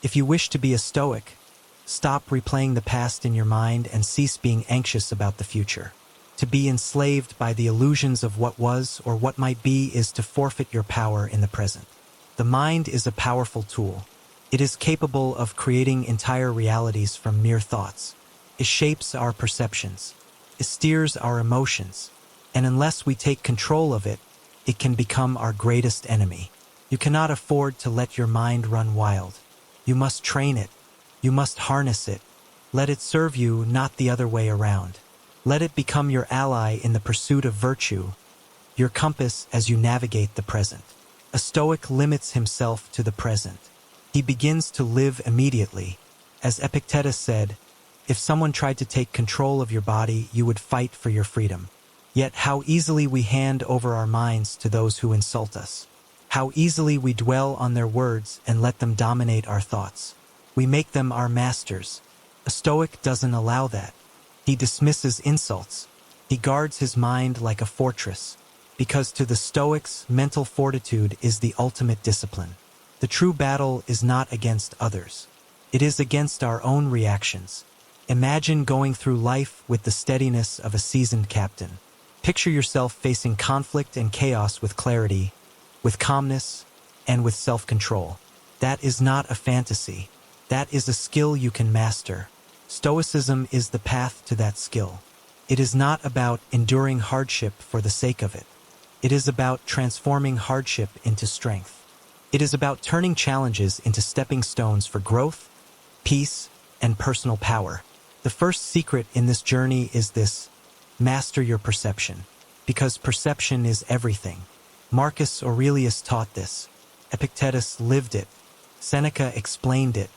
If you wish to be a Stoic, stop replaying the past in your mind and cease being anxious about the future. To be enslaved by the illusions of what was or what might be is to forfeit your power in the present. The mind is a powerful tool. It is capable of creating entire realities from mere thoughts. It shapes our perceptions. It steers our emotions. And unless we take control of it, it can become our greatest enemy. You cannot afford to let your mind run wild. You must train it. You must harness it. Let it serve you, not the other way around. Let it become your ally in the pursuit of virtue, your compass as you navigate the present. A Stoic limits himself to the present. He begins to live immediately. As Epictetus said, if someone tried to take control of your body, you would fight for your freedom. Yet how easily we hand over our minds to those who insult us. How easily we dwell on their words and let them dominate our thoughts. We make them our masters. A Stoic doesn't allow that. He dismisses insults. He guards his mind like a fortress. Because to the Stoics, mental fortitude is the ultimate discipline. The true battle is not against others. It is against our own reactions. Imagine going through life with the steadiness of a seasoned captain. Picture yourself facing conflict and chaos with clarity, with calmness, and with self-control. That is not a fantasy. That is a skill you can master. Stoicism is the path to that skill. It is not about enduring hardship for the sake of it. It is about transforming hardship into strength. It is about turning challenges into stepping stones for growth, peace, and personal power. The first secret in this journey is this: master your perception. Because perception is everything. Marcus Aurelius taught this. Epictetus lived it. Seneca explained it.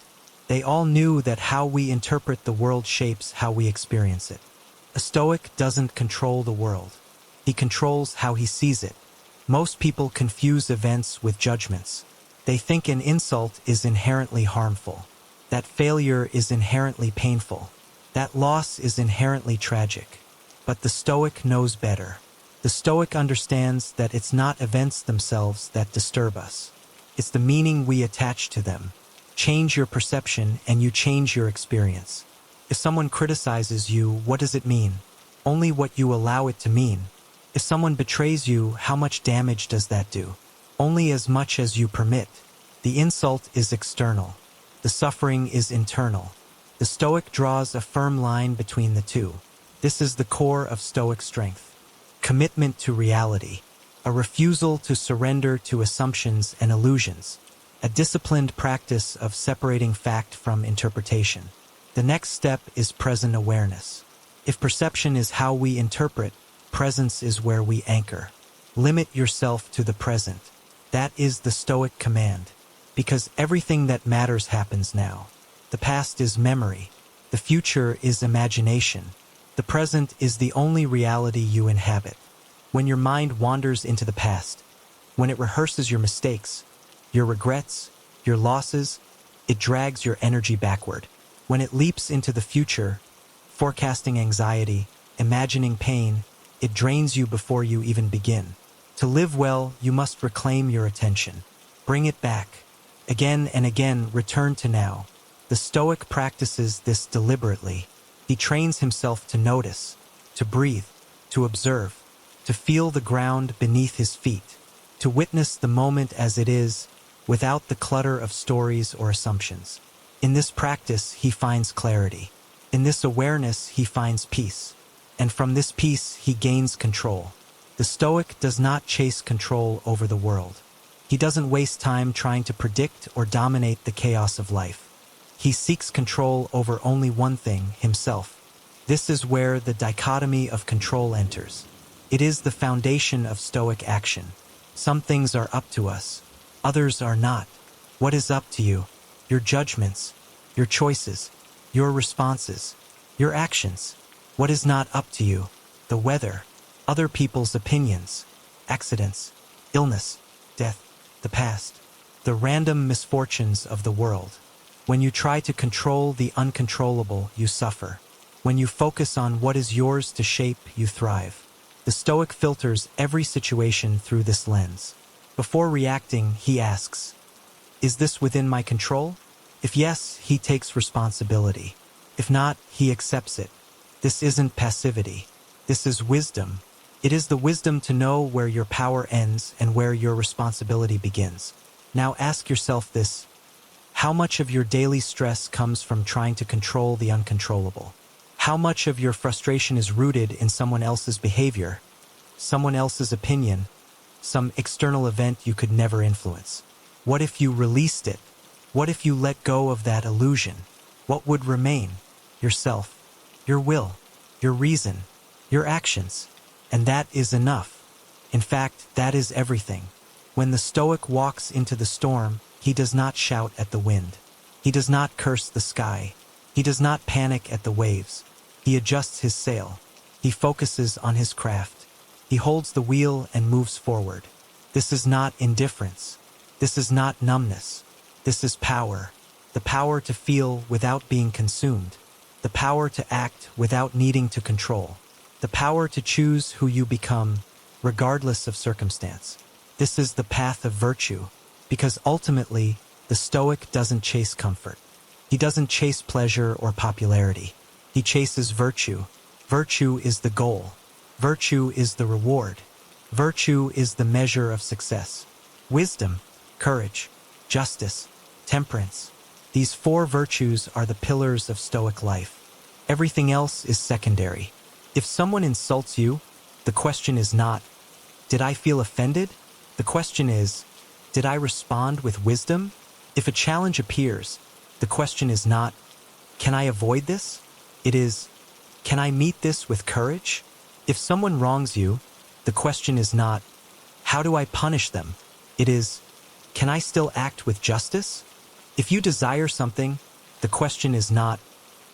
They all knew that how we interpret the world shapes how we experience it. A Stoic doesn't control the world. He controls how he sees it. Most people confuse events with judgments. They think an insult is inherently harmful, that failure is inherently painful, that loss is inherently tragic. But the Stoic knows better. The Stoic understands that it's not events themselves that disturb us. It's the meaning we attach to them. Change your perception and you change your experience. If someone criticizes you, what does it mean? Only what you allow it to mean. If someone betrays you, how much damage does that do? Only as much as you permit. The insult is external. The suffering is internal. The Stoic draws a firm line between the two. This is the core of Stoic strength. Commitment to reality. A refusal to surrender to assumptions and illusions. A disciplined practice of separating fact from interpretation. The next step is present awareness. If perception is how we interpret, presence is where we anchor. Limit yourself to the present. That is the Stoic command. Because everything that matters happens now. The past is memory. The future is imagination. The present is the only reality you inhabit. When your mind wanders into the past, when it rehearses your mistakes, your regrets, your losses, it drags your energy backward. When it leaps into the future, forecasting anxiety, imagining pain, it drains you before you even begin. To live well, you must reclaim your attention. Bring it back. Again and again, return to now. The Stoic practices this deliberately. He trains himself to notice, to breathe, to observe, to feel the ground beneath his feet, to witness the moment as it is, without the clutter of stories or assumptions. In this practice, he finds clarity. In this awareness, he finds peace. And from this peace, he gains control. The Stoic does not chase control over the world. He doesn't waste time trying to predict or dominate the chaos of life. He seeks control over only one thing, himself. This is where the dichotomy of control enters. It is the foundation of Stoic action. Some things are up to us. Others are not. What is up to you? Your judgments, your choices, your responses, your actions. What is not up to you? The weather, other people's opinions, accidents, illness, death, the past, the random misfortunes of the world. When you try to control the uncontrollable, you suffer. When you focus on what is yours to shape, you thrive. The Stoic filters every situation through this lens. Before reacting, he asks, is this within my control? If yes, he takes responsibility. If not, he accepts it. This isn't passivity. This is wisdom. It is the wisdom to know where your power ends and where your responsibility begins. Now ask yourself this: how much of your daily stress comes from trying to control the uncontrollable? How much of your frustration is rooted in someone else's behavior, someone else's opinion, some external event you could never influence? What if you released it? What if you let go of that illusion? What would remain? Yourself, your will, your reason, your actions. And that is enough. In fact, that is everything. When the Stoic walks into the storm, he does not shout at the wind. He does not curse the sky. He does not panic at the waves. He adjusts his sail. He focuses on his craft. He holds the wheel and moves forward. This is not indifference. This is not numbness. This is power. The power to feel without being consumed. The power to act without needing to control. The power to choose who you become, regardless of circumstance. This is the path of virtue, because ultimately, the Stoic doesn't chase comfort. He doesn't chase pleasure or popularity. He chases virtue. Virtue is the goal. Virtue is the reward. Virtue is the measure of success. Wisdom, courage, justice, temperance. These four virtues are the pillars of Stoic life. Everything else is secondary. If someone insults you, the question is not, did I feel offended? The question is, did I respond with wisdom? If a challenge appears, the question is not, can I avoid this? It is, can I meet this with courage? If someone wrongs you, the question is not, how do I punish them? It is, can I still act with justice? If you desire something, the question is not,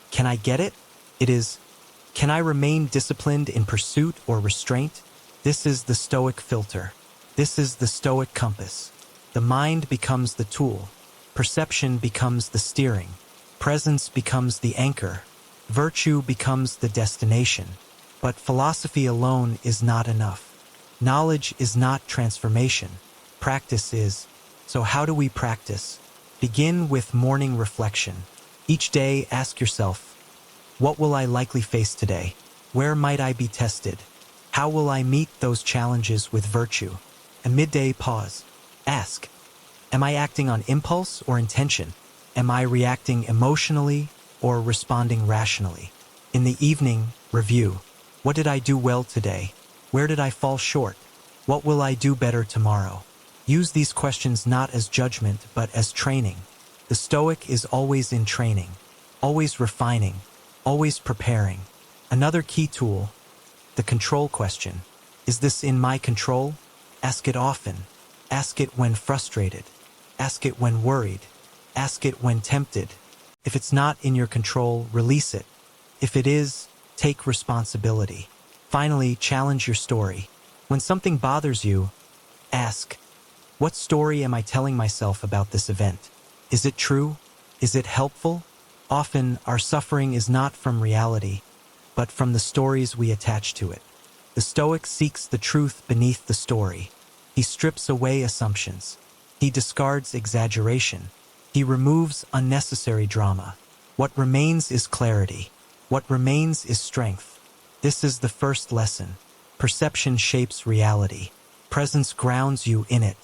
can I get it? It is, can I remain disciplined in pursuit or restraint? This is the Stoic filter. This is the Stoic compass. The mind becomes the tool. Perception becomes the steering. Presence becomes the anchor. Virtue becomes the destination. But philosophy alone is not enough. Knowledge is not transformation. Practice is. So how do we practice? Begin with morning reflection. Each day, ask yourself, what will I likely face today? Where might I be tested? How will I meet those challenges with virtue? A midday pause. Ask, am I acting on impulse or intention? Am I reacting emotionally or responding rationally? In the evening, review. What did I do well today? Where did I fall short? What will I do better tomorrow? Use these questions not as judgment, but as training. The Stoic is always in training, always refining, always preparing. Another key tool, the control question. Is this in my control? Ask it often. Ask it when frustrated. Ask it when worried. Ask it when tempted. If it's not in your control, release it. If it is, take responsibility. Finally, challenge your story. When something bothers you, ask, what story am I telling myself about this event? Is it true? Is it helpful? Often, our suffering is not from reality, but from the stories we attach to it. The Stoic seeks the truth beneath the story. He strips away assumptions. He discards exaggeration. He removes unnecessary drama. What remains is clarity. What remains is strength. This is the first lesson. Perception shapes reality. Presence grounds you in it.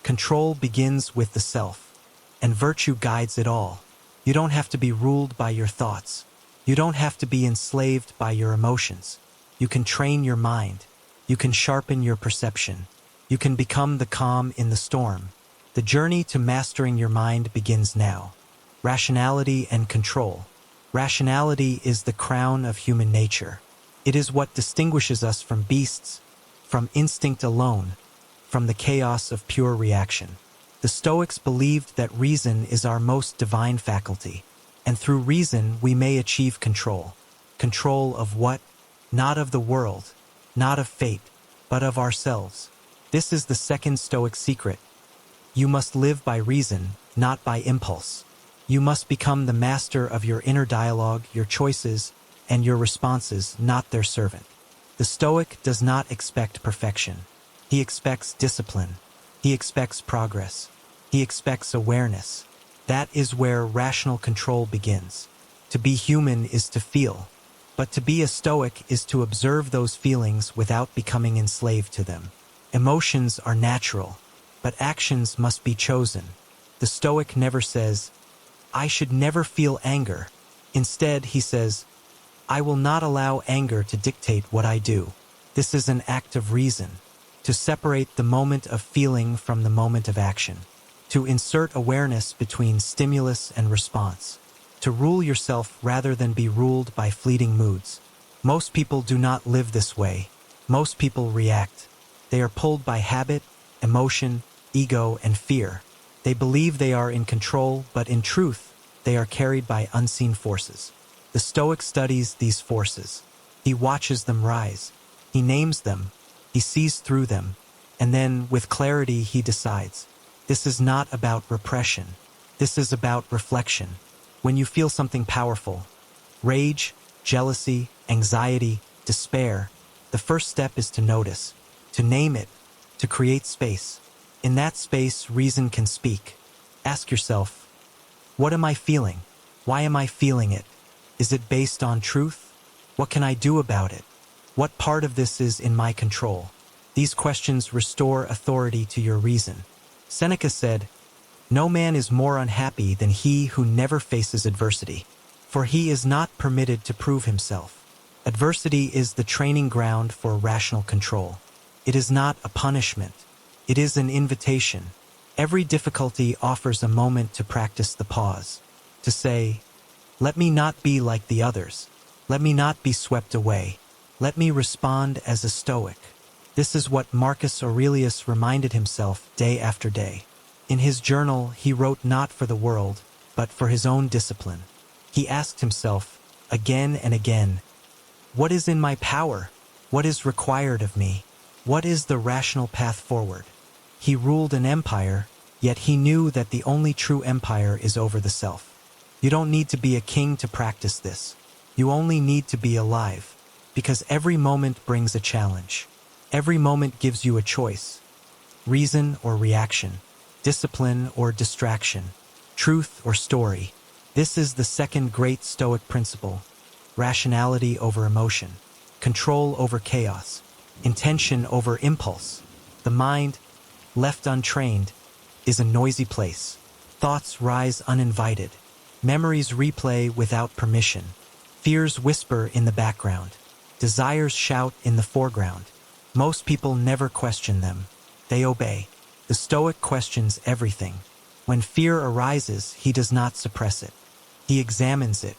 Control begins with the self, and virtue guides it all. You don't have to be ruled by your thoughts. You don't have to be enslaved by your emotions. You can train your mind. You can sharpen your perception. You can become the calm in the storm. The journey to mastering your mind begins now. Rationality and control. Rationality is the crown of human nature. It is what distinguishes us from beasts, from instinct alone, from the chaos of pure reaction. The Stoics believed that reason is our most divine faculty, and through reason we may achieve control. Control of what? Not of the world, not of fate, but of ourselves. This is the second Stoic secret. You must live by reason, not by impulse. You must become the master of your inner dialogue, your choices, and your responses, not their servant. The Stoic does not expect perfection. He expects discipline. He expects progress. He expects awareness. That is where rational control begins. To be human is to feel, but to be a Stoic is to observe those feelings without becoming enslaved to them. Emotions are natural, but actions must be chosen. The Stoic never says, "I should never feel anger." Instead, he says, "I will not allow anger to dictate what I do." This is an act of reason, to separate the moment of feeling from the moment of action, to insert awareness between stimulus and response, to rule yourself rather than be ruled by fleeting moods. Most people do not live this way. Most people react. They are pulled by habit, emotion, ego, and fear. They believe they are in control, but in truth, they are carried by unseen forces. The Stoic studies these forces. He watches them rise. He names them. He sees through them. And then, with clarity, he decides. This is not about repression. This is about reflection. When you feel something powerful, rage, jealousy, anxiety, despair, the first step is to notice, to name it, to create space. In that space, reason can speak. Ask yourself, what am I feeling? Why am I feeling it? Is it based on truth? What can I do about it? What part of this is in my control? These questions restore authority to your reason. Seneca said, "No man is more unhappy than he who never faces adversity, for he is not permitted to prove himself." Adversity is the training ground for rational control. It is not a punishment. It is an invitation. Every difficulty offers a moment to practice the pause, to say, "Let me not be like the others. Let me not be swept away. Let me respond as a Stoic." This is what Marcus Aurelius reminded himself day after day. In his journal, he wrote not for the world, but for his own discipline. He asked himself, again and again, what is in my power? What is required of me? What is the rational path forward? He ruled an empire, yet he knew that the only true empire is over the self. You don't need to be a king to practice this. You only need to be alive, because every moment brings a challenge. Every moment gives you a choice, reason or reaction, discipline or distraction, truth or story. This is the second great Stoic principle: rationality over emotion, control over chaos, intention over impulse. The mind, left untrained, is a noisy place. Thoughts rise uninvited. Memories replay without permission. Fears whisper in the background. Desires shout in the foreground. Most people never question them. They obey. The Stoic questions everything. When fear arises, he does not suppress it. He examines it.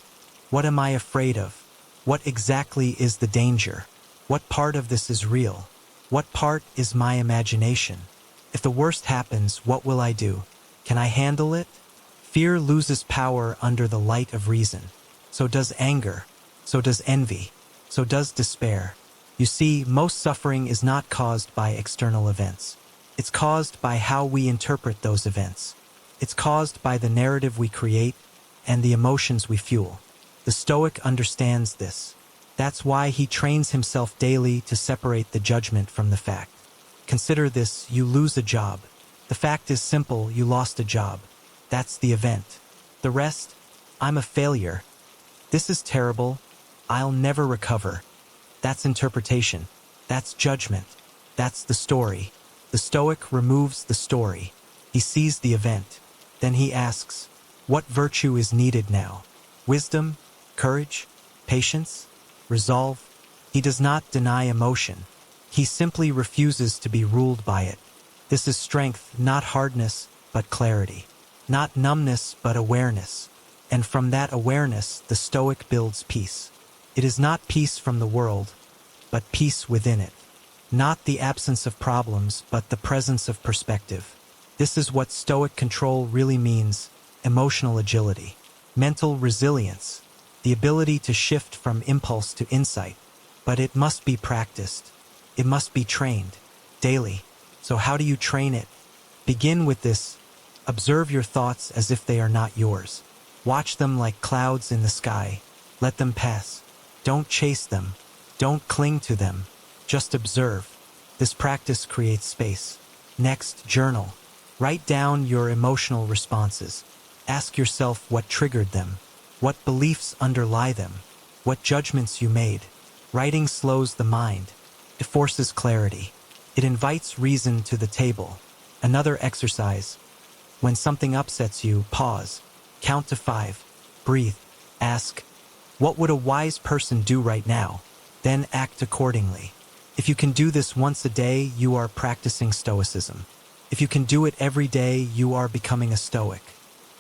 What am I afraid of? What exactly is the danger? What part of this is real? What part is my imagination? If the worst happens, what will I do? Can I handle it? Fear loses power under the light of reason. So does anger. So does envy. So does despair. You see, most suffering is not caused by external events. It's caused by how we interpret those events. It's caused by the narrative we create and the emotions we fuel. The Stoic understands this. That's why he trains himself daily to separate the judgment from the fact. Consider this: you lose a job. The fact is simple: you lost a job. That's the event. The rest: I'm a failure. This is terrible. I'll never recover. That's interpretation. That's judgment. That's the story. The Stoic removes the story. He sees the event. Then he asks, what virtue is needed now? Wisdom? Courage? Patience? Resolve? He does not deny emotion. He simply refuses to be ruled by it. This is strength, not hardness, but clarity. Not numbness, but awareness. And from that awareness, the Stoic builds peace. It is not peace from the world, but peace within it. Not the absence of problems, but the presence of perspective. This is what Stoic control really means: emotional agility, mental resilience, the ability to shift from impulse to insight. But it must be practiced. It must be trained daily. So how do you train it? Begin with this: observe your thoughts as if they are not yours. Watch them like clouds in the sky. Let them pass. Don't chase them. Don't cling to them. Just observe. This practice creates space. Next, journal. Write down your emotional responses. Ask yourself what triggered them, what beliefs underlie them, what judgments you made. Writing slows the mind. It forces clarity. It invites reason to the table. Another exercise. When something upsets you, pause. Count to 5. Breathe. Ask, what would a wise person do right now? Then act accordingly. If you can do this once a day, you are practicing Stoicism. If you can do it every day, you are becoming a Stoic.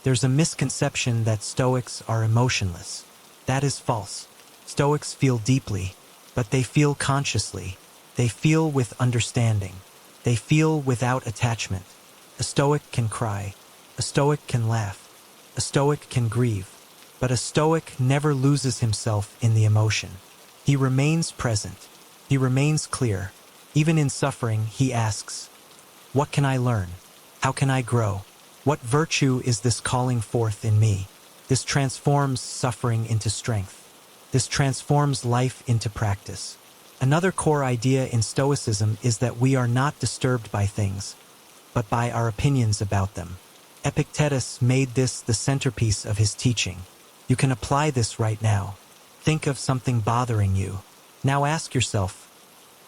There's a misconception that Stoics are emotionless. That is false. Stoics feel deeply, but they feel consciously. They feel with understanding. They feel without attachment. A Stoic can cry. A Stoic can laugh. A Stoic can grieve. But a Stoic never loses himself in the emotion. He remains present. He remains clear. Even in suffering, he asks, what can I learn? How can I grow? What virtue is this calling forth in me? This transforms suffering into strength. This transforms life into practice. Another core idea in Stoicism is that we are not disturbed by things, but by our opinions about them. Epictetus made this the centerpiece of his teaching. You can apply this right now. Think of something bothering you. Now ask yourself,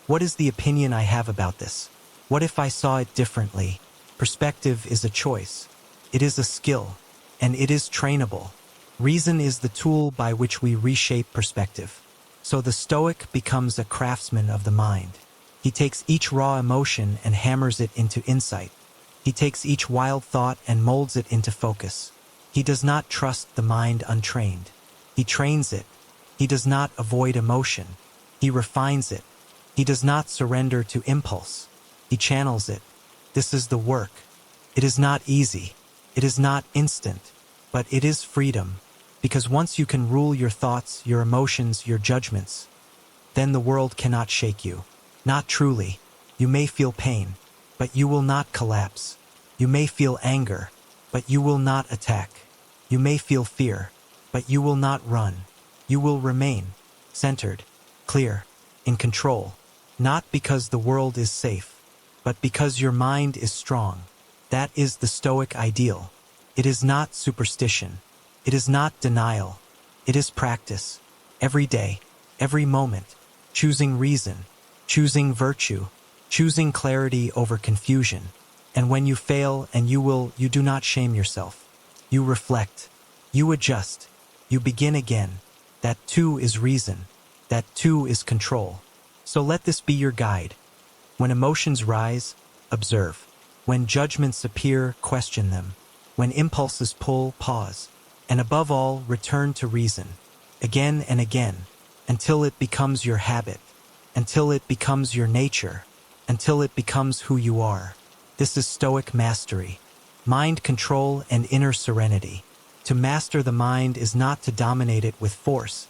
what is the opinion I have about this? What if I saw it differently? Perspective is a choice. It is a skill, and it is trainable. Reason is the tool by which we reshape perspective. So the Stoic becomes a craftsman of the mind. He takes each raw emotion and hammers it into insight. He takes each wild thought and molds it into focus. He does not trust the mind untrained. He trains it. He does not avoid emotion. He refines it. He does not surrender to impulse. He channels it. This is the work. It is not easy. It is not instant. But it is freedom. Because once you can rule your thoughts, your emotions, your judgments, then the world cannot shake you. Not truly. You may feel pain, but you will not collapse. You may feel anger, but you will not attack. You may feel fear, but you will not run. You will remain centered, clear, in control. Not because the world is safe, but because your mind is strong. That is the Stoic ideal. It is not superstition. It is not denial. It is practice. Every day, every moment, choosing reason, choosing virtue, choosing clarity over confusion. And when you fail, and you do not shame yourself. You reflect. You adjust. You begin again. That too is reason. That too is control. So let this be your guide. When emotions rise, observe. When judgments appear, question them. When impulses pull, pause. And above all, return to reason. Again and again. Until it becomes your habit. Until it becomes your nature. Until it becomes who you are. This is Stoic mastery. Mind control and inner serenity. To master the mind is not to dominate it with force,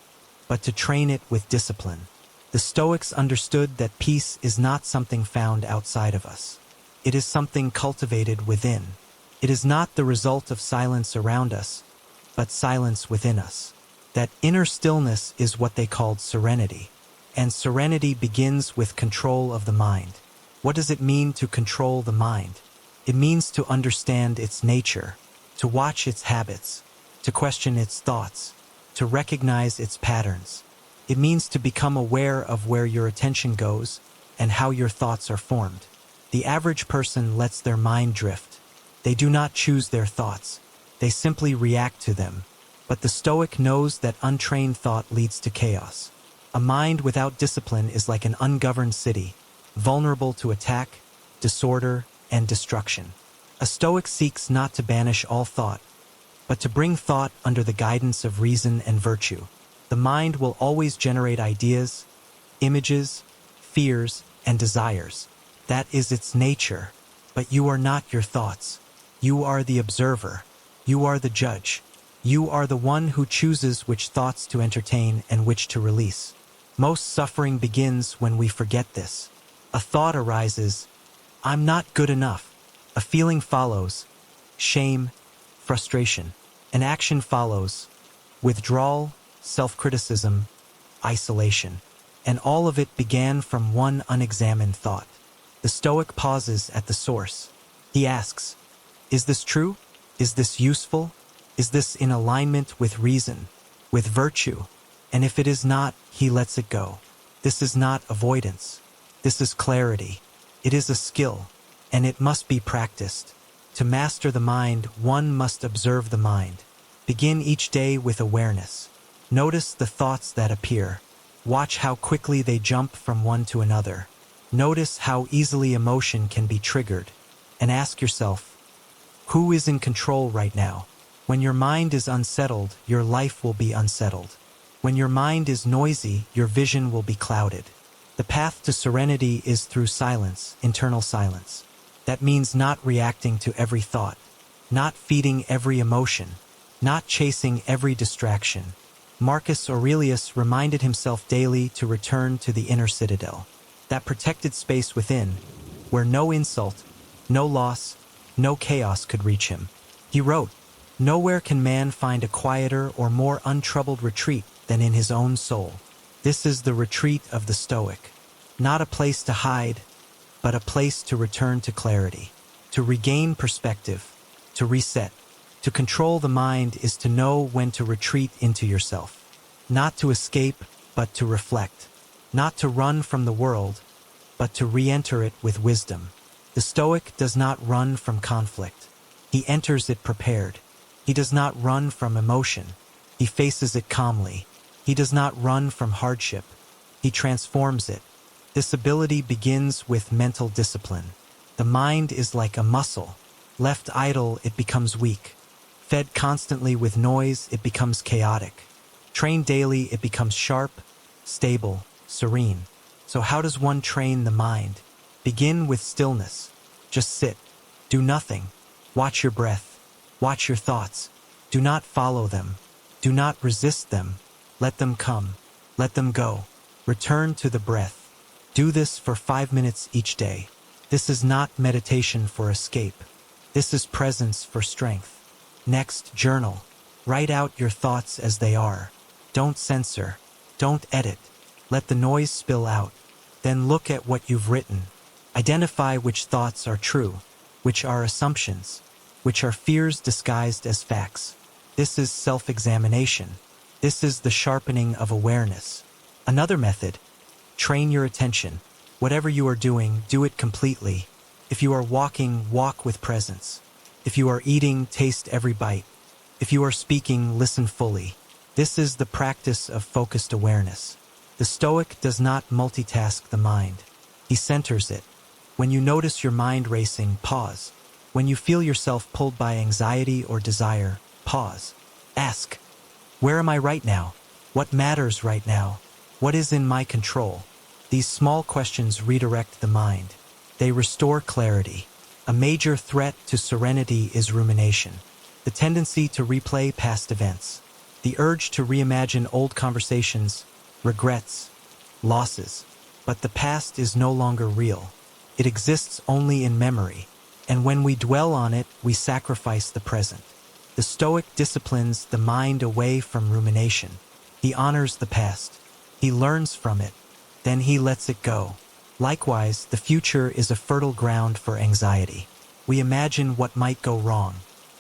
but to train it with discipline. The Stoics understood that peace is not something found outside of us. It is something cultivated within. It is not the result of silence around us, but silence within us. That inner stillness is what they called serenity. And serenity begins with control of the mind. What does it mean to control the mind? It means to understand its nature, to watch its habits, to question its thoughts, to recognize its patterns. It means to become aware of where your attention goes and how your thoughts are formed. The average person lets their mind drift. They do not choose their thoughts. They simply react to them. But the Stoic knows that untrained thought leads to chaos. A mind without discipline is like an ungoverned city, vulnerable to attack, disorder, and destruction. A Stoic seeks not to banish all thought, but to bring thought under the guidance of reason and virtue. The mind will always generate ideas, images, fears, and desires. That is its nature. But you are not your thoughts. You are the observer. You are the judge. You are the one who chooses which thoughts to entertain and which to release. Most suffering begins when we forget this. A thought arises, I'm not good enough. A feeling follows, shame, frustration. An action follows, withdrawal, self-criticism, isolation. And all of it began from one unexamined thought. The Stoic pauses at the source. He asks, is this true? Is this useful? Is this in alignment with reason, with virtue? And if it is not, he lets it go. This is not avoidance. This is clarity. It is a skill, and it must be practiced. To master the mind, one must observe the mind. Begin each day with awareness. Notice the thoughts that appear. Watch how quickly they jump from one to another. Notice how easily emotion can be triggered. And ask yourself, who is in control right now? When your mind is unsettled, your life will be unsettled. When your mind is noisy, your vision will be clouded. The path to serenity is through silence, internal silence. That means not reacting to every thought, not feeding every emotion, not chasing every distraction. Marcus Aurelius reminded himself daily to return to the inner citadel, that protected space within, where no insult, no loss, no chaos could reach him. He wrote, "Nowhere can man find a quieter or more untroubled retreat than in his own soul." This is the retreat of the Stoic. Not a place to hide, but a place to return to clarity, to regain perspective, to reset. To control the mind is to know when to retreat into yourself. Not to escape, but to reflect. Not to run from the world, but to re-enter it with wisdom. The Stoic does not run from conflict. He enters it prepared. He does not run from emotion. He faces it calmly. He does not run from hardship. He transforms it. This ability begins with mental discipline. The mind is like a muscle. Left idle, it becomes weak. Fed constantly with noise, it becomes chaotic. Trained daily, it becomes sharp, stable, serene. So how does one train the mind? Begin with stillness. Just sit. Do nothing. Watch your breath. Watch your thoughts. Do not follow them. Do not resist them. Let them come. Let them go. Return to the breath. Do this for 5 minutes each day. This is not meditation for escape. This is presence for strength. Next, journal. Write out your thoughts as they are. Don't censor. Don't edit. Let the noise spill out. Then look at what you've written. Identify which thoughts are true, which are assumptions, which are fears disguised as facts. This is self-examination. This is the sharpening of awareness. Another method: train your attention. Whatever you are doing, do it completely. If you are walking, walk with presence. If you are eating, taste every bite. If you are speaking, listen fully. This is the practice of focused awareness. The Stoic does not multitask the mind. He centers it. When you notice your mind racing, pause. When you feel yourself pulled by anxiety or desire, pause. Ask, where am I right now? What matters right now? What is in my control? These small questions redirect the mind. They restore clarity. A major threat to serenity is rumination, the tendency to replay past events, the urge to reimagine old conversations, regrets, losses. But the past is no longer real. It exists only in memory, and when we dwell on it, we sacrifice the present. The Stoic disciplines the mind away from rumination. He honors the past. He learns from it. Then he lets it go. Likewise, the future is a fertile ground for anxiety. We imagine what might go wrong.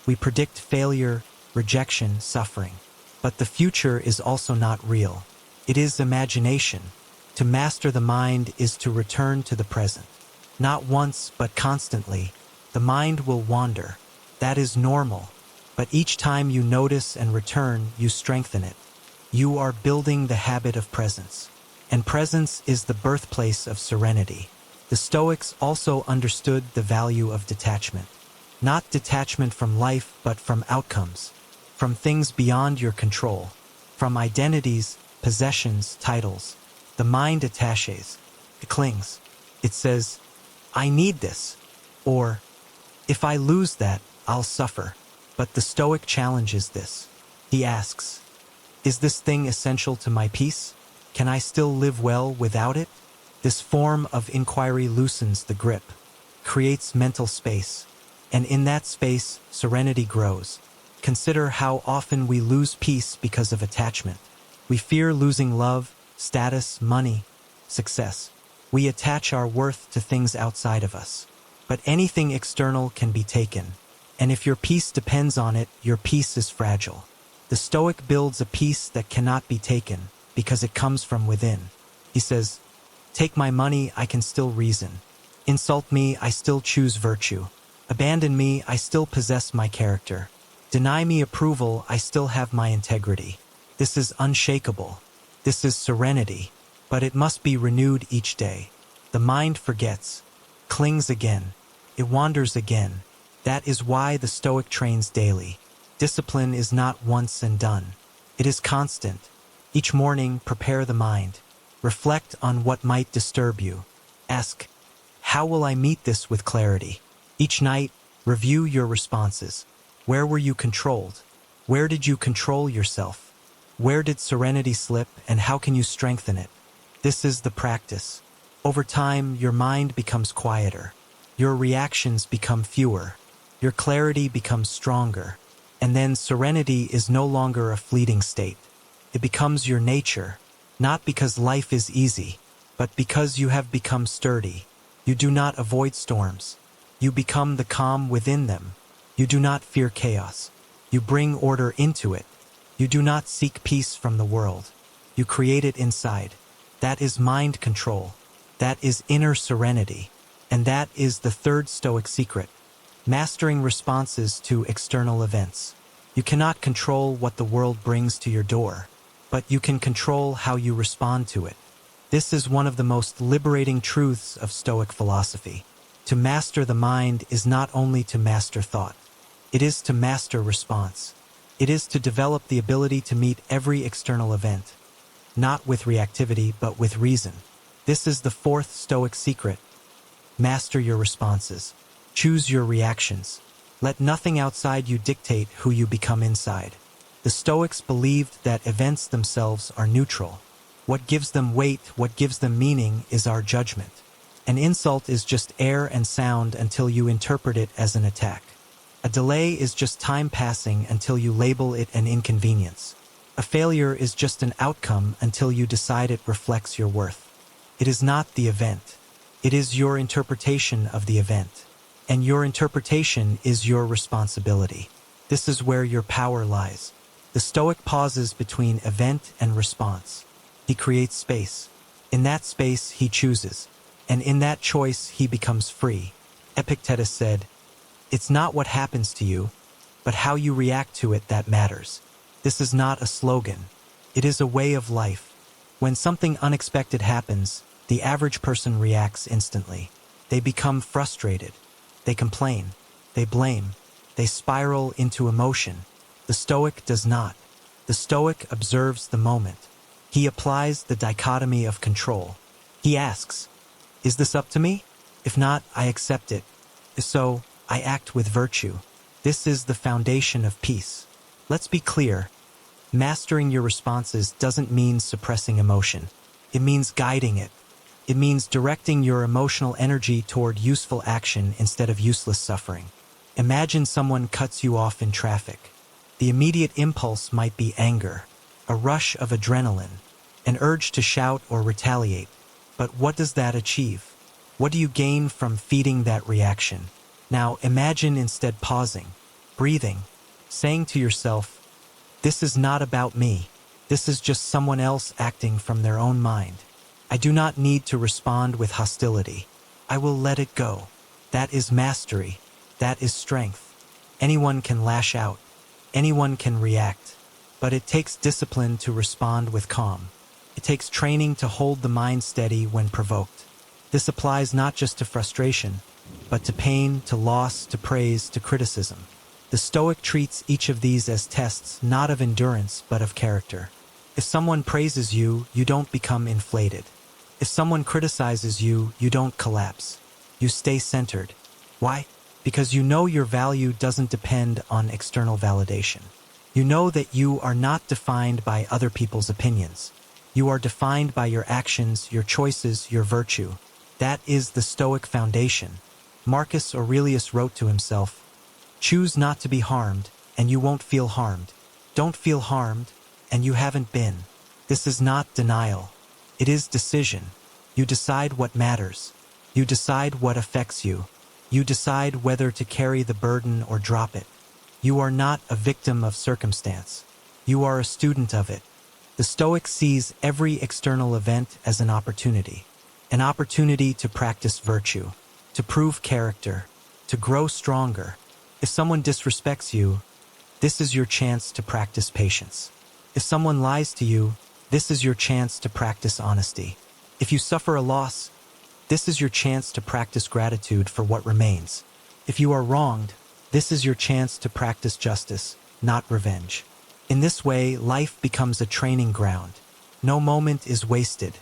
We predict failure, rejection, suffering. But the future is also not real. It is imagination. To master the mind is to return to the present. Not once, but constantly. The mind will wander. That is normal. But each time you notice and return, you strengthen it. You are building the habit of presence. And presence is the birthplace of serenity. The Stoics also understood the value of detachment. Not detachment from life, but from outcomes, from things beyond your control, from identities, possessions, titles. The mind attaches. It clings. It says, I need this. Or, if I lose that, I'll suffer. But the Stoic challenges this. He asks, is this thing essential to my peace? Can I still live well without it? This form of inquiry loosens the grip, creates mental space, and in that space, serenity grows. Consider how often we lose peace because of attachment. We fear losing love, status, money, success. We attach our worth to things outside of us. But anything external can be taken. And if your peace depends on it, your peace is fragile. The Stoic builds a peace that cannot be taken, because it comes from within. He says, "Take my money, I can still reason. Insult me, I still choose virtue. Abandon me, I still possess my character. Deny me approval, I still have my integrity." This is unshakable. This is serenity. But it must be renewed each day. The mind forgets, clings again. It wanders again. That is why the Stoic trains daily. Discipline is not once and done. It is constant. Each morning, prepare the mind. Reflect on what might disturb you. Ask, how will I meet this with clarity? Each night, review your responses. Where were you controlled? Where did you control yourself? Where did serenity slip, and how can you strengthen it? This is the practice. Over time, your mind becomes quieter. Your reactions become fewer. Your clarity becomes stronger. And then serenity is no longer a fleeting state. It becomes your nature, not because life is easy, but because you have become sturdy. You do not avoid storms. You become the calm within them. You do not fear chaos. You bring order into it. You do not seek peace from the world. You create it inside. That is mind control. That is inner serenity. And that is the third Stoic secret. Mastering responses to external events. You cannot control what the world brings to your door, but you can control how you respond to it. This is one of the most liberating truths of Stoic philosophy. To master the mind is not only to master thought. It is to master response. It is to develop the ability to meet every external event, not with reactivity, but with reason. This is the fourth Stoic secret. Master your responses. Choose your reactions. Let nothing outside you dictate who you become inside. The Stoics believed that events themselves are neutral. What gives them weight, what gives them meaning, is our judgment. An insult is just air and sound until you interpret it as an attack. A delay is just time passing until you label it an inconvenience. A failure is just an outcome until you decide it reflects your worth. It is not the event. It is your interpretation of the event. And your interpretation is your responsibility. This is where your power lies. The Stoic pauses between event and response. He creates space. In that space, he chooses. And in that choice, he becomes free. Epictetus said, "It's not what happens to you, but how you react to it that matters." This is not a slogan. It is a way of life. When something unexpected happens, the average person reacts instantly. They become frustrated. They complain. They blame. They spiral into emotion. The Stoic does not. The Stoic observes the moment. He applies the dichotomy of control. He asks, "Is this up to me? If not, I accept it. If so, I act with virtue." This is the foundation of peace. Let's be clear. Mastering your responses doesn't mean suppressing emotion. It means guiding it. It means directing your emotional energy toward useful action instead of useless suffering. Imagine someone cuts you off in traffic. The immediate impulse might be anger, a rush of adrenaline, an urge to shout or retaliate. But what does that achieve? What do you gain from feeding that reaction? Now imagine instead pausing, breathing, saying to yourself, "This is not about me. This is just someone else acting from their own mind. I do not need to respond with hostility. I will let it go." That is mastery. That is strength. Anyone can lash out. Anyone can react. But it takes discipline to respond with calm. It takes training to hold the mind steady when provoked. This applies not just to frustration, but to pain, to loss, to praise, to criticism. The Stoic treats each of these as tests not of endurance, but of character. If someone praises you, you don't become inflated. If someone criticizes you, you don't collapse. You stay centered. Why? Because you know your value doesn't depend on external validation. You know that you are not defined by other people's opinions. You are defined by your actions, your choices, your virtue. That is the Stoic foundation. Marcus Aurelius wrote to himself, "Choose not to be harmed, and you won't feel harmed. Don't feel harmed, and you haven't been." This is not denial. It is decision. You decide what matters. You decide what affects you. You decide whether to carry the burden or drop it. You are not a victim of circumstance. You are a student of it. The Stoic sees every external event as an opportunity to practice virtue, to prove character, to grow stronger. If someone disrespects you, this is your chance to practice patience. If someone lies to you, this is your chance to practice honesty. If you suffer a loss, this is your chance to practice gratitude for what remains. If you are wronged, this is your chance to practice justice, not revenge. In this way, life becomes a training ground. No moment is wasted.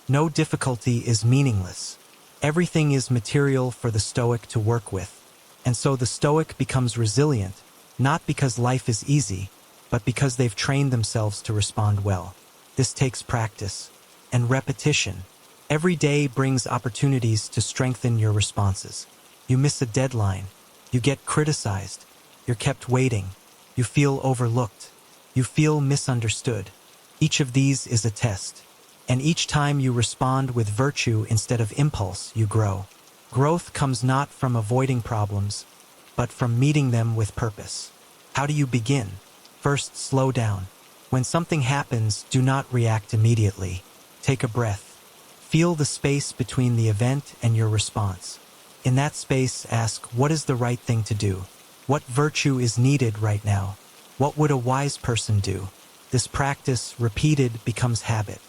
No difficulty is meaningless. Everything is material for the Stoic to work with. And so the Stoic becomes resilient, not because life is easy, but because they've trained themselves to respond well. This takes practice and repetition. Every day brings opportunities to strengthen your responses. You miss a deadline. You get criticized. You're kept waiting. You feel overlooked. You feel misunderstood. Each of these is a test. And each time you respond with virtue instead of impulse, you grow. Growth comes not from avoiding problems, but from meeting them with purpose. How do you begin? First, slow down. When something happens, do not react immediately. Take a breath. Feel the space between the event and your response. In that space, ask, what is the right thing to do? What virtue is needed right now? What would a wise person do? This practice, repeated, becomes habit.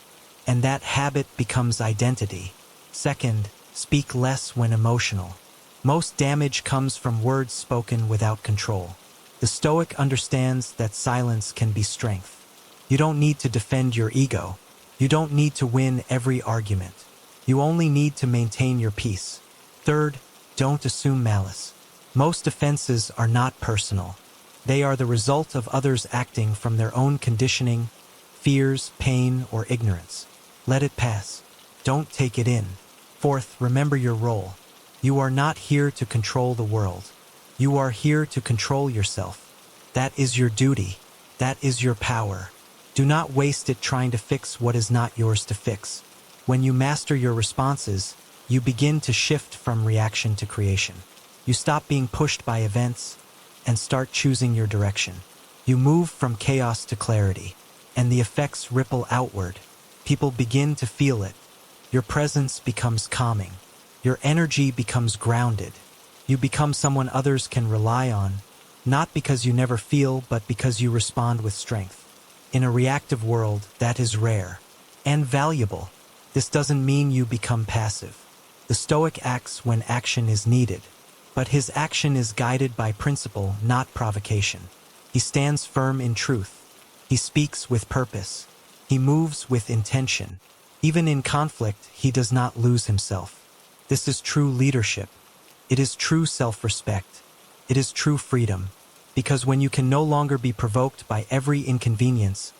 And that habit becomes identity. Second, speak less when emotional. Most damage comes from words spoken without control. The Stoic understands that silence can be strength. You don't need to defend your ego. You don't need to win every argument. You only need to maintain your peace. Third, don't assume malice. Most offenses are not personal. They are the result of others acting from their own conditioning, fears, pain, or ignorance. Let it pass. Don't take it in. Fourth, remember your role. You are not here to control the world. You are here to control yourself. That is your duty. That is your power. Do not waste it trying to fix what is not yours to fix. When you master your responses, you begin to shift from reaction to creation. You stop being pushed by events and start choosing your direction. You move from chaos to clarity, and the effects ripple outward. People begin to feel it. Your presence becomes calming. Your energy becomes grounded. You become someone others can rely on, not because you never feel, but because you respond with strength. In a reactive world, that is rare and valuable. This doesn't mean you become passive. The Stoic acts when action is needed, but his action is guided by principle, not provocation. He stands firm in truth. He speaks with purpose. He moves with intention. Even in conflict, he does not lose himself. This is true leadership. It is true self-respect. It is true freedom. Because when you can no longer be provoked by every inconvenience,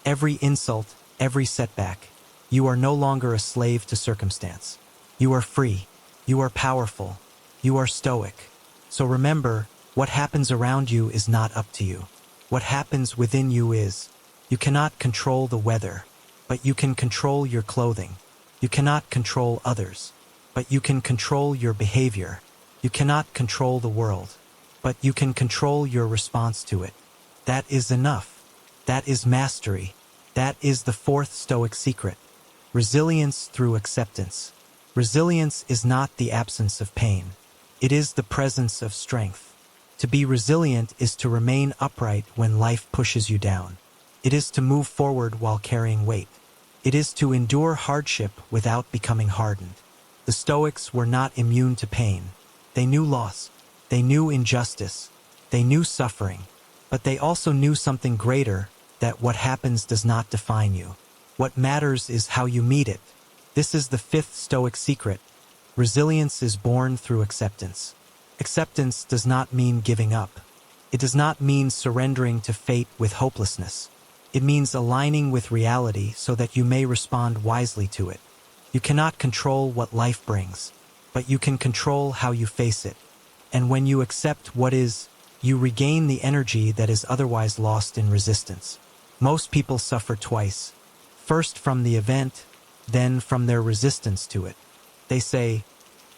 every insult, every setback, you are no longer a slave to circumstance. You are free. You are powerful. You are stoic. So remember, what happens around you is not up to you. What happens within you is. You cannot control the weather, but you can control your clothing. You cannot control others, but you can control your behavior. You cannot control the world, but you can control your response to it. That is enough. That is mastery. That is the fourth Stoic secret. Resilience through acceptance. Resilience is not the absence of pain. It is the presence of strength. To be resilient is to remain upright when life pushes you down. It is to move forward while carrying weight. It is to endure hardship without becoming hardened. The Stoics were not immune to pain. They knew loss. They knew injustice. They knew suffering. But they also knew something greater, that what happens does not define you. What matters is how you meet it. This is the fifth Stoic secret. Resilience is born through acceptance. Acceptance does not mean giving up. It does not mean surrendering to fate with hopelessness. It means aligning with reality so that you may respond wisely to it. You cannot control what life brings, but you can control how you face it. And when you accept what is, you regain the energy that is otherwise lost in resistance. Most people suffer twice. First from the event, then from their resistance to it. They say,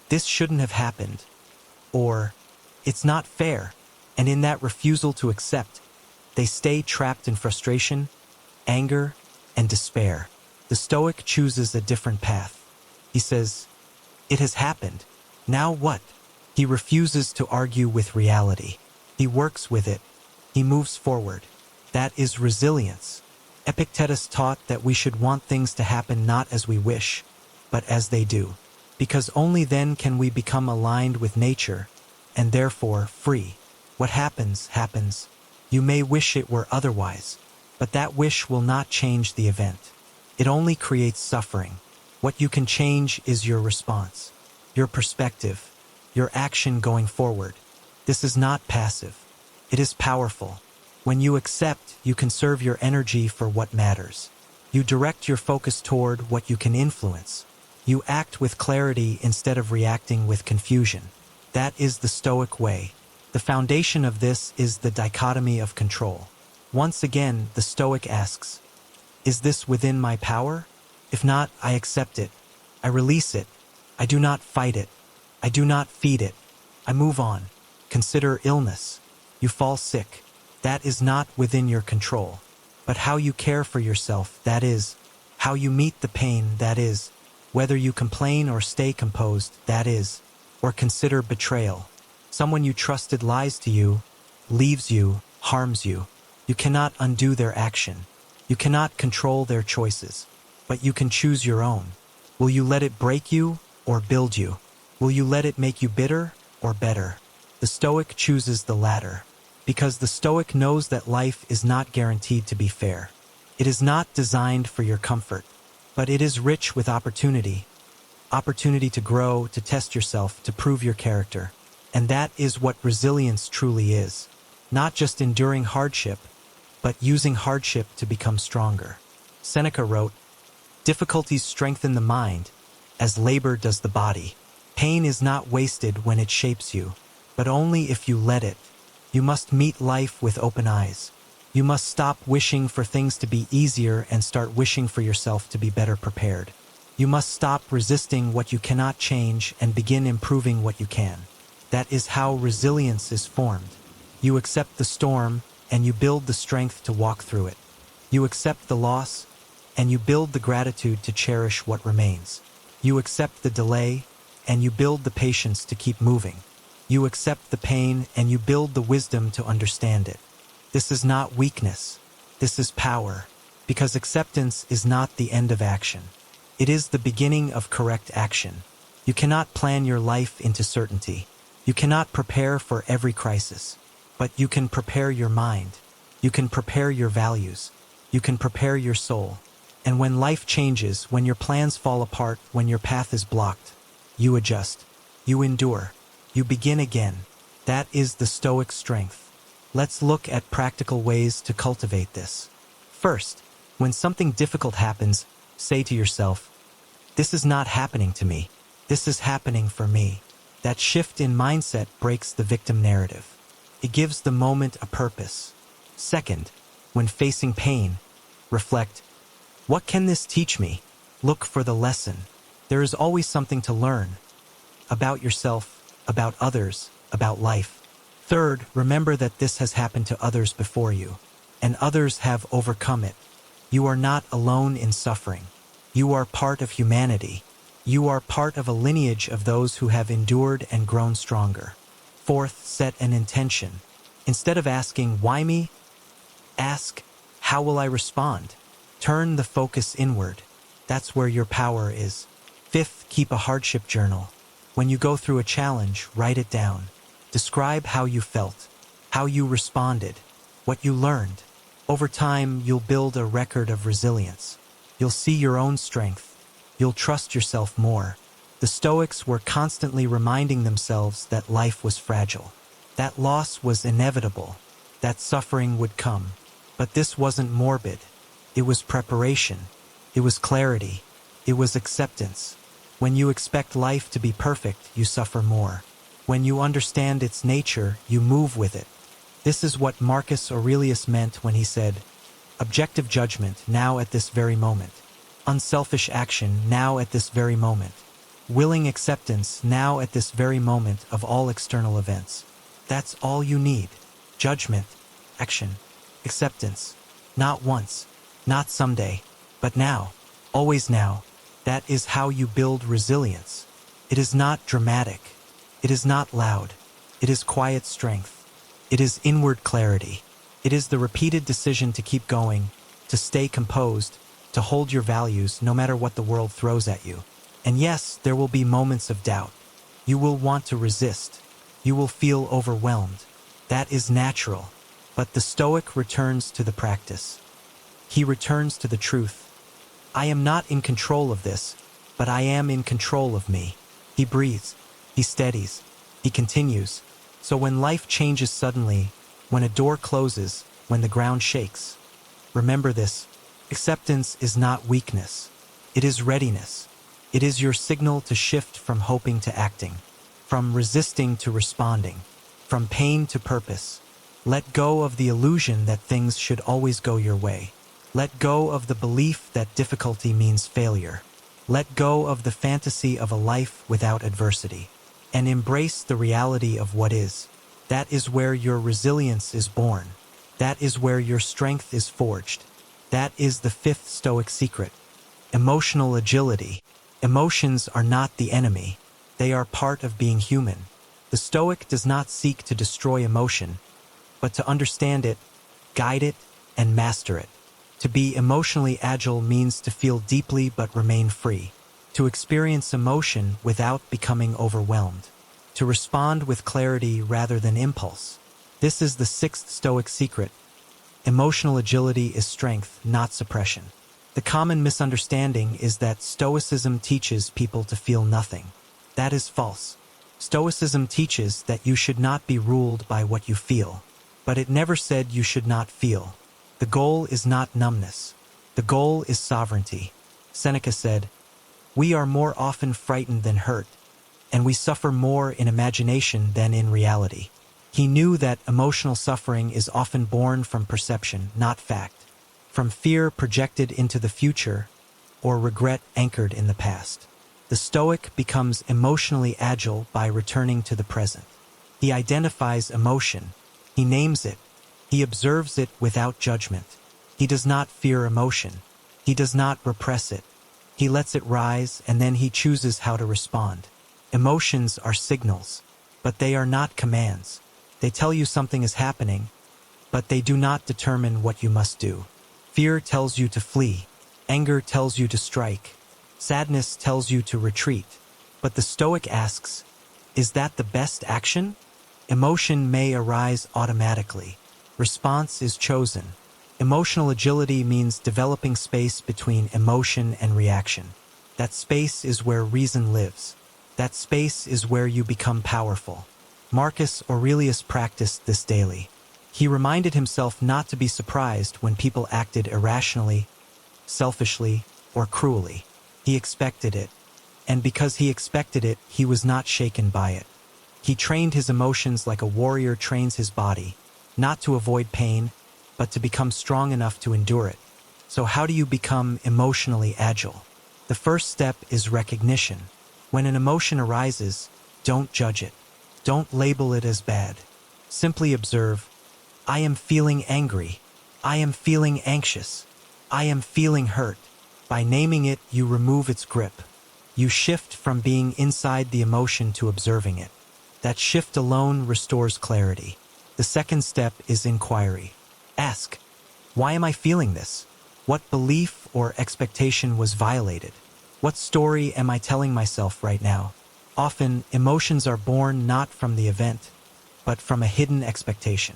"This shouldn't have happened," or "It's not fair," and in that refusal to accept, they stay trapped in frustration, anger, and despair. The Stoic chooses a different path. He says, "It has happened. Now what?" He refuses to argue with reality. He works with it. He moves forward. That is resilience. Epictetus taught that we should want things to happen not as we wish, but as they do, because only then can we become aligned with nature, and therefore free. What happens, happens. You may wish it were otherwise, but that wish will not change the event. It only creates suffering. What you can change is your response, your perspective, your action going forward. This is not passive. It is powerful. When you accept, you conserve your energy for what matters. You direct your focus toward what you can influence. You act with clarity instead of reacting with confusion. That is the Stoic way. The foundation of this is the dichotomy of control. Once again, the Stoic asks, "Is this within my power? If not, I accept it. I release it. I do not fight it. I do not feed it. I move on." Consider illness. You fall sick. That is not within your control. But how you care for yourself, that is. How you meet the pain, that is. Whether you complain or stay composed, that is. Or consider betrayal. Someone you trusted lies to you, leaves you, harms you. You cannot undo their action. You cannot control their choices. But you can choose your own. Will you let it break you or build you? Will you let it make you bitter or better? The Stoic chooses the latter, because the Stoic knows that life is not guaranteed to be fair. It is not designed for your comfort, but it is rich with opportunity. Opportunity to grow, to test yourself, to prove your character. And that is what resilience truly is. Not just enduring hardship, but using hardship to become stronger. Seneca wrote, "Difficulties strengthen the mind, as labor does the body. Pain is not wasted when it shapes you, but only if you let it. You must meet life with open eyes. You must stop wishing for things to be easier and start wishing for yourself to be better prepared. You must stop resisting what you cannot change and begin improving what you can." That is how resilience is formed. You accept the storm, and you build the strength to walk through it. You accept the loss, and you build the gratitude to cherish what remains. You accept the delay, and you build the patience to keep moving. You accept the pain, and you build the wisdom to understand it. This is not weakness. This is power, because acceptance is not the end of action. It is the beginning of correct action. You cannot plan your life into certainty. You cannot prepare for every crisis, but you can prepare your mind. You can prepare your values. You can prepare your soul. And when life changes, when your plans fall apart, when your path is blocked, you adjust. You endure. You begin again. That is the Stoic strength. Let's look at practical ways to cultivate this. First, when something difficult happens, say to yourself, "This is not happening to me. This is happening for me." That shift in mindset breaks the victim narrative. It gives the moment a purpose. Second, when facing pain, reflect, "What can this teach me?" Look for the lesson. There is always something to learn. About yourself, about others, about life. Third, remember that this has happened to others before you, and others have overcome it. You are not alone in suffering. You are part of humanity. You are part of a lineage of those who have endured and grown stronger. Fourth, set an intention. Instead of asking, "Why me?" ask, "How will I respond?" Turn the focus inward. That's where your power is. Fifth, keep a hardship journal. When you go through a challenge, write it down. Describe how you felt, how you responded, what you learned. Over time, you'll build a record of resilience. You'll see your own strength. You'll trust yourself more. The Stoics were constantly reminding themselves that life was fragile. That loss was inevitable. That suffering would come. But this wasn't morbid. It was preparation. It was clarity. It was acceptance. When you expect life to be perfect, you suffer more. When you understand its nature, you move with it. This is what Marcus Aurelius meant when he said, "Objective judgment now at this very moment. Unselfish action now at this very moment. willing acceptance now at this very moment of all external events. That's all you need. Judgment, action, acceptance. Not once, not someday, but now, always now. That is how you build resilience. It is not dramatic. It is not loud. It is quiet strength. It is inward clarity. It is the repeated decision to keep going, to stay composed, to hold your values no matter what the world throws at you. And yes, there will be moments of doubt. You will want to resist. You will feel overwhelmed. That is natural. But the Stoic returns to the practice. He returns to the truth. I am not in control of this, but I am in control of me. He breathes. He steadies. He continues. So when life changes suddenly, when a door closes, when the ground shakes, remember this: acceptance is not weakness. It is readiness. It is your signal to shift from hoping to acting, from resisting to responding, from pain to purpose. Let go of the illusion that things should always go your way. Let go of the belief that difficulty means failure. Let go of the fantasy of a life without adversity, and embrace the reality of what is. That is where your resilience is born. That is where your strength is forged. That is the fifth Stoic secret. Emotional agility. Emotions are not the enemy. They are part of being human. The Stoic does not seek to destroy emotion, but to understand it, guide it, and master it. To be emotionally agile means to feel deeply but remain free. To experience emotion without becoming overwhelmed. To respond with clarity rather than impulse. This is the sixth Stoic secret. Emotional agility is strength, not suppression. The common misunderstanding is that Stoicism teaches people to feel nothing. That is false. Stoicism teaches that you should not be ruled by what you feel. But it never said you should not feel. The goal is not numbness. The goal is sovereignty. Seneca said, "We are more often frightened than hurt, and we suffer more in imagination than in reality." He knew that emotional suffering is often born from perception, not fact, from fear projected into the future, or regret anchored in the past. The Stoic becomes emotionally agile by returning to the present. He identifies emotion. He names it. He observes it without judgment. He does not fear emotion. He does not repress it. He lets it rise, and then he chooses how to respond. Emotions are signals, but they are not commands. They tell you something is happening, but they do not determine what you must do. Fear tells you to flee. Anger tells you to strike. Sadness tells you to retreat. But the Stoic asks, is that the best action? Emotion may arise automatically. Response is chosen. Emotional agility means developing space between emotion and reaction. That space is where reason lives. That space is where you become powerful. Marcus Aurelius practiced this daily. He reminded himself not to be surprised when people acted irrationally, selfishly, or cruelly. He expected it. And because he expected it, he was not shaken by it. He trained his emotions like a warrior trains his body, not to avoid pain, but to become strong enough to endure it. So how do you become emotionally agile? The first step is recognition. When an emotion arises, don't judge it. Don't label it as bad. Simply observe, I am feeling angry. I am feeling anxious. I am feeling hurt. By naming it, you remove its grip. You shift from being inside the emotion to observing it. That shift alone restores clarity. The second step is inquiry. Ask, why am I feeling this? What belief or expectation was violated? What story am I telling myself right now? Often, emotions are born not from the event, but from a hidden expectation.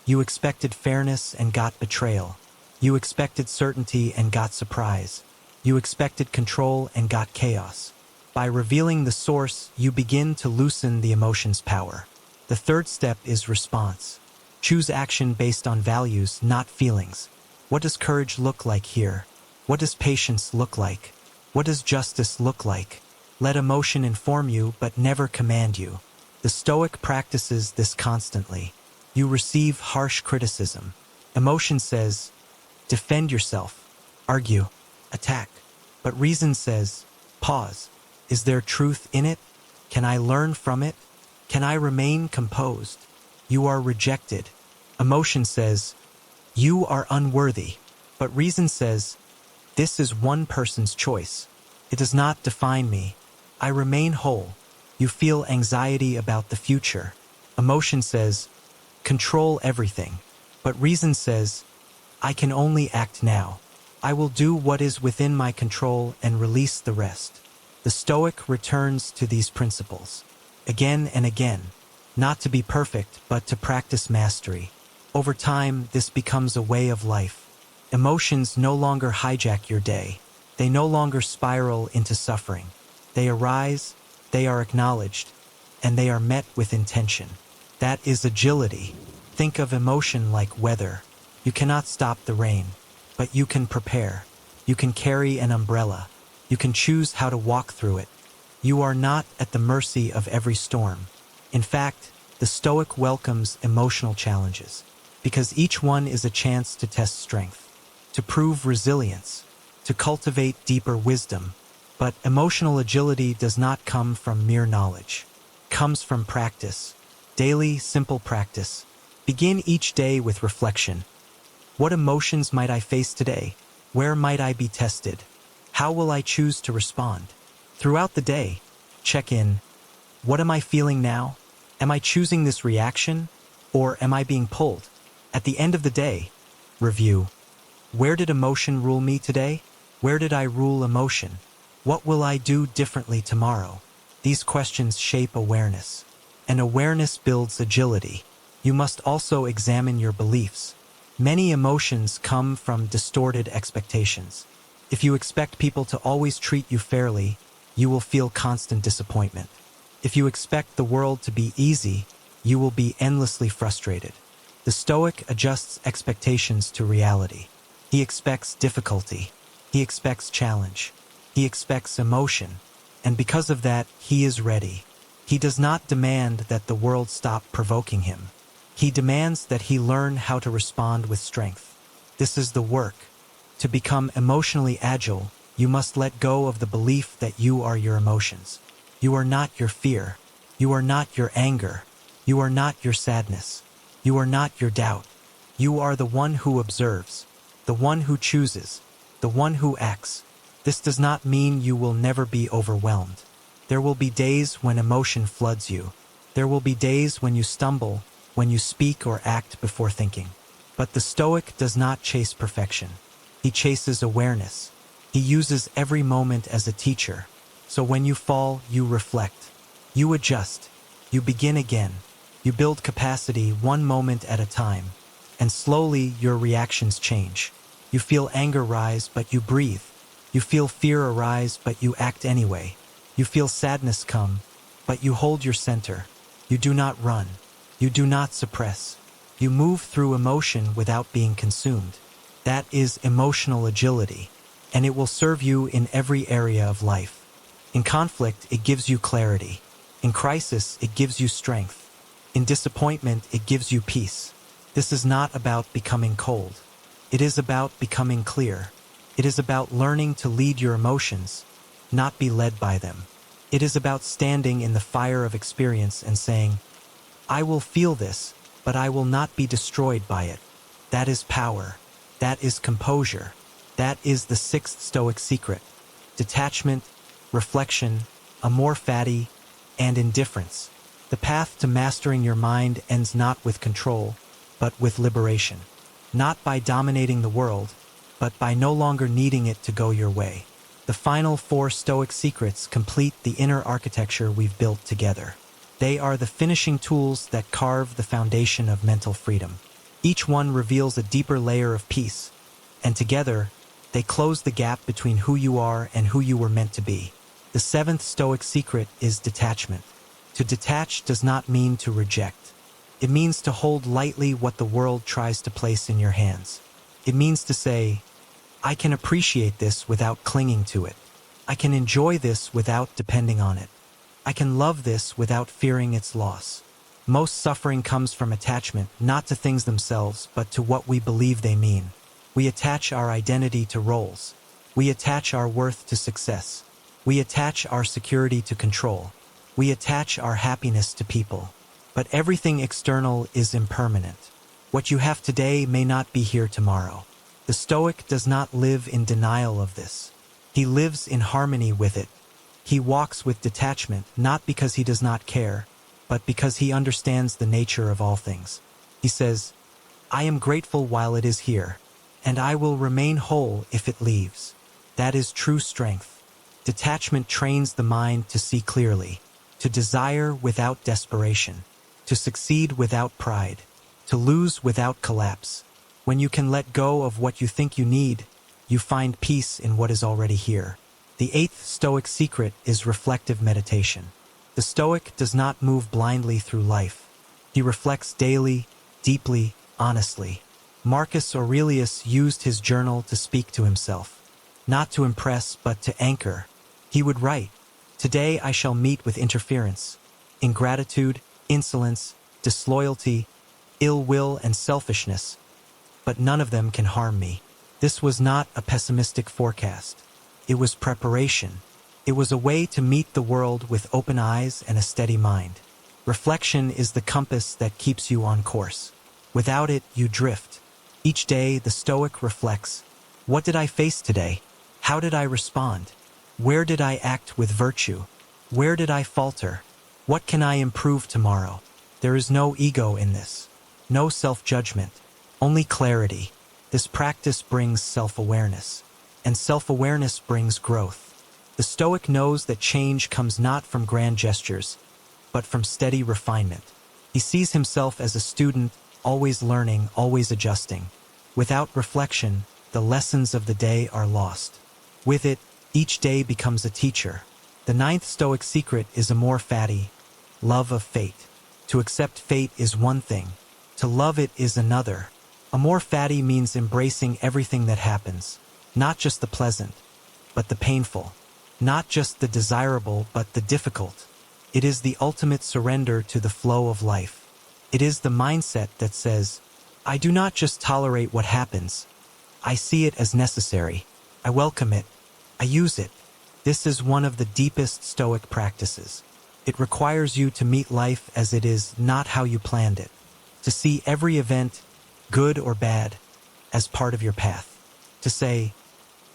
You expected fairness and got betrayal. You expected certainty and got surprise. You expected control and got chaos. By revealing the source, you begin to loosen the emotion's power. The third step is response. Choose action based on values, not feelings. What does courage look like here? What does patience look like? What does justice look like? Let emotion inform you, but never command you. The Stoic practices this constantly. You receive harsh criticism. Emotion says, defend yourself, argue, attack. But reason says, pause. Is there truth in it? Can I learn from it? Can I remain composed? You are rejected. Emotion says, you are unworthy. But reason says, this is one person's choice. It does not define me. I remain whole. You feel anxiety about the future. Emotion says, control everything. But reason says, I can only act now. I will do what is within my control and release the rest. The Stoic returns to these principles again and again, not to be perfect, but to practice mastery. Over time, this becomes a way of life. Emotions no longer hijack your day. They no longer spiral into suffering. They arise, they are acknowledged, and they are met with intention. That is agility. Think of emotion like weather. You cannot stop the rain, but you can prepare. You can carry an umbrella. You can choose how to walk through it. You are not at the mercy of every storm. In fact, the Stoic welcomes emotional challenges, because each one is a chance to test strength, to prove resilience, to cultivate deeper wisdom. But emotional agility does not come from mere knowledge. It comes from practice. Daily, simple practice. Begin each day with reflection. What emotions might I face today? Where might I be tested? How will I choose to respond? Throughout the day, check in. What am I feeling now? Am I choosing this reaction? Or am I being pulled? At the end of the day, review. Where did emotion rule me today? Where did I rule emotion? What will I do differently tomorrow? These questions shape awareness. And awareness builds agility. You must also examine your beliefs. Many emotions come from distorted expectations. If you expect people to always treat you fairly, you will feel constant disappointment. If you expect the world to be easy, you will be endlessly frustrated. The Stoic adjusts expectations to reality. He expects difficulty. He expects challenge. He expects emotion. And because of that, he is ready. He does not demand that the world stop provoking him. He demands that he learn how to respond with strength. This is the work. To become emotionally agile, you must let go of the belief that you are your emotions. You are not your fear. You are not your anger. You are not your sadness. You are not your doubt. You are the one who observes, the one who chooses, the one who acts. This does not mean you will never be overwhelmed. There will be days when emotion floods you. There will be days when you stumble, when you speak or act before thinking. But the Stoic does not chase perfection. He chases awareness. He uses every moment as a teacher. So when you fall, you reflect. You adjust. You begin again. You build capacity one moment at a time. And slowly your reactions change. You feel anger rise, but you breathe. You feel fear arise, but you act anyway. You feel sadness come, but you hold your center. You do not run. You do not suppress. You move through emotion without being consumed. That is emotional agility, and it will serve you in every area of life. In conflict, it gives you clarity. In crisis, it gives you strength. In disappointment, it gives you peace. This is not about becoming cold. It is about becoming clear. It is about learning to lead your emotions, not be led by them. It is about standing in the fire of experience and saying, I will feel this, but I will not be destroyed by it. That is power. That is composure. That is the sixth Stoic secret. Detachment, reflection, amor fati, and indifference. The path to mastering your mind ends not with control, but with liberation. Not by dominating the world, but by no longer needing it to go your way. The final 4 Stoic secrets complete the inner architecture we've built together. They are the finishing tools that carve the foundation of mental freedom. Each one reveals a deeper layer of peace, and together, they close the gap between who you are and who you were meant to be. The 7th Stoic secret is detachment. To detach does not mean to reject. It means to hold lightly what the world tries to place in your hands. It means to say, I can appreciate this without clinging to it. I can enjoy this without depending on it. I can love this without fearing its loss. Most suffering comes from attachment, not to things themselves, but to what we believe they mean. We attach our identity to roles. We attach our worth to success. We attach our security to control. We attach our happiness to people. But everything external is impermanent. What you have today may not be here tomorrow. The Stoic does not live in denial of this. He lives in harmony with it. He walks with detachment, not because he does not care, but because he understands the nature of all things. He says, I am grateful while it is here, and I will remain whole if it leaves. That is true strength. Detachment trains the mind to see clearly, to desire without desperation, to succeed without pride, to lose without collapse. When you can let go of what you think you need, you find peace in what is already here. The eighth Stoic secret is reflective meditation. The Stoic does not move blindly through life. He reflects daily, deeply, honestly. Marcus Aurelius used his journal to speak to himself, not to impress but to anchor. He would write, Today I shall meet with interference, ingratitude, insolence, disloyalty, ill will, and selfishness, but none of them can harm me. This was not a pessimistic forecast. It was preparation. It was a way to meet the world with open eyes and a steady mind. Reflection is the compass that keeps you on course. Without it, you drift. Each day, the Stoic reflects, what did I face today? How did I respond? Where did I act with virtue? Where did I falter? What can I improve tomorrow? There is no ego in this. No self-judgment. Only clarity. This practice brings self-awareness. And self-awareness brings growth. The Stoic knows that change comes not from grand gestures, but from steady refinement. He sees himself as a student, always learning, always adjusting. Without reflection, the lessons of the day are lost. With it, each day becomes a teacher. The ninth Stoic secret is amor fati, love of fate. To accept fate is one thing. To love it is another. Amor fati means embracing everything that happens, not just the pleasant, but the painful, not just the desirable, but the difficult. It is the ultimate surrender to the flow of life. It is the mindset that says, I do not just tolerate what happens. I see it as necessary. I welcome it. I use it. This is one of the deepest Stoic practices. It requires you to meet life as it is, not how you planned it. To see every event, good or bad, as part of your path. To say,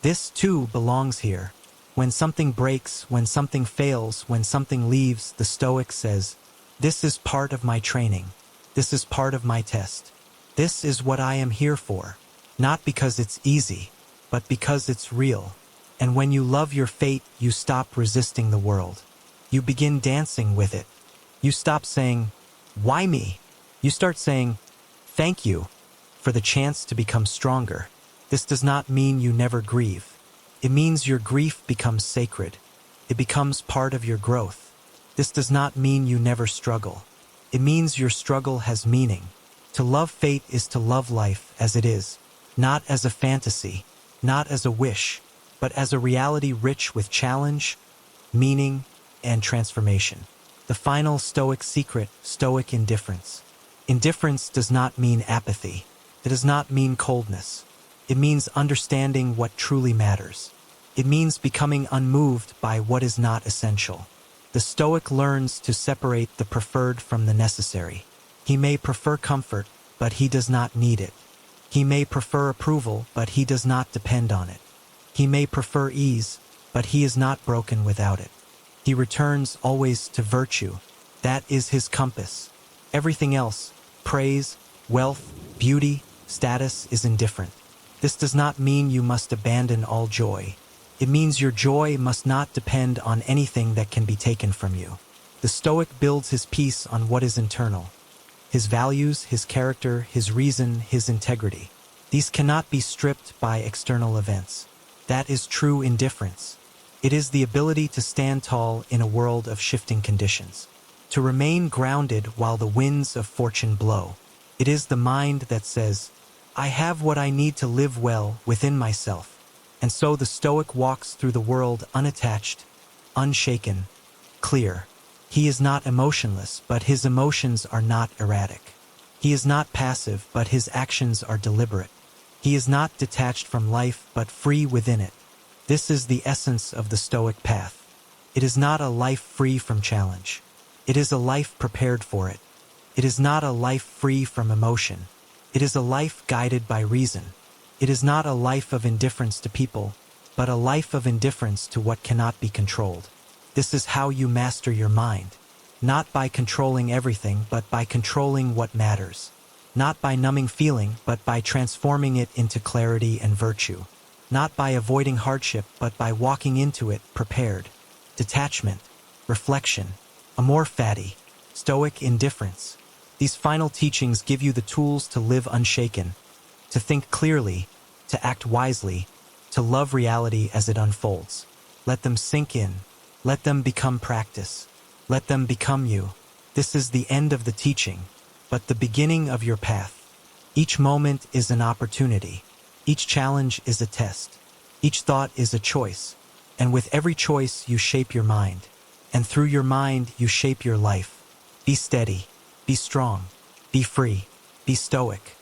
this too belongs here. When something breaks, when something fails, when something leaves, the Stoic says, this is part of my training. This is part of my test. This is what I am here for. Not because it's easy, but because it's real. And when you love your fate, you stop resisting the world. You begin dancing with it. You stop saying, why me? You start saying, thank you, for the chance to become stronger. This does not mean you never grieve. It means your grief becomes sacred. It becomes part of your growth. This does not mean you never struggle. It means your struggle has meaning. To love fate is to love life as it is, not as a fantasy, not as a wish, but as a reality rich with challenge, meaning, and transformation. The final Stoic secret, Stoic indifference. Indifference does not mean apathy. It does not mean coldness. It means understanding what truly matters. It means becoming unmoved by what is not essential. The Stoic learns to separate the preferred from the necessary. He may prefer comfort, but he does not need it. He may prefer approval, but he does not depend on it. He may prefer ease, but he is not broken without it. He returns always to virtue. That is his compass. Everything else, praise, wealth, beauty, status, is indifferent. This does not mean you must abandon all joy. It means your joy must not depend on anything that can be taken from you. The Stoic builds his peace on what is internal. His values, his character, his reason, his integrity. These cannot be stripped by external events. That is true indifference. It is the ability to stand tall in a world of shifting conditions. To remain grounded while the winds of fortune blow. It is the mind that says, I have what I need to live well within myself. And so the Stoic walks through the world unattached, unshaken, clear. He is not emotionless, but his emotions are not erratic. He is not passive, but his actions are deliberate. He is not detached from life, but free within it. This is the essence of the Stoic path. It is not a life free from challenge. It is a life prepared for it. It is not a life free from emotion. It is a life guided by reason. It is not a life of indifference to people, but a life of indifference to what cannot be controlled. This is how you master your mind. Not by controlling everything, but by controlling what matters. Not by numbing feeling, but by transforming it into clarity and virtue. Not by avoiding hardship, but by walking into it prepared. Detachment, reflection, amor fati, Stoic indifference. These final teachings give you the tools to live unshaken, to think clearly, to act wisely, to love reality as it unfolds. Let them sink in. Let them become practice. Let them become you. This is the end of the teaching, but the beginning of your path. Each moment is an opportunity. Each challenge is a test. Each thought is a choice. And with every choice, you shape your mind. And through your mind, you shape your life. Be steady. Be strong. Be free. Be stoic.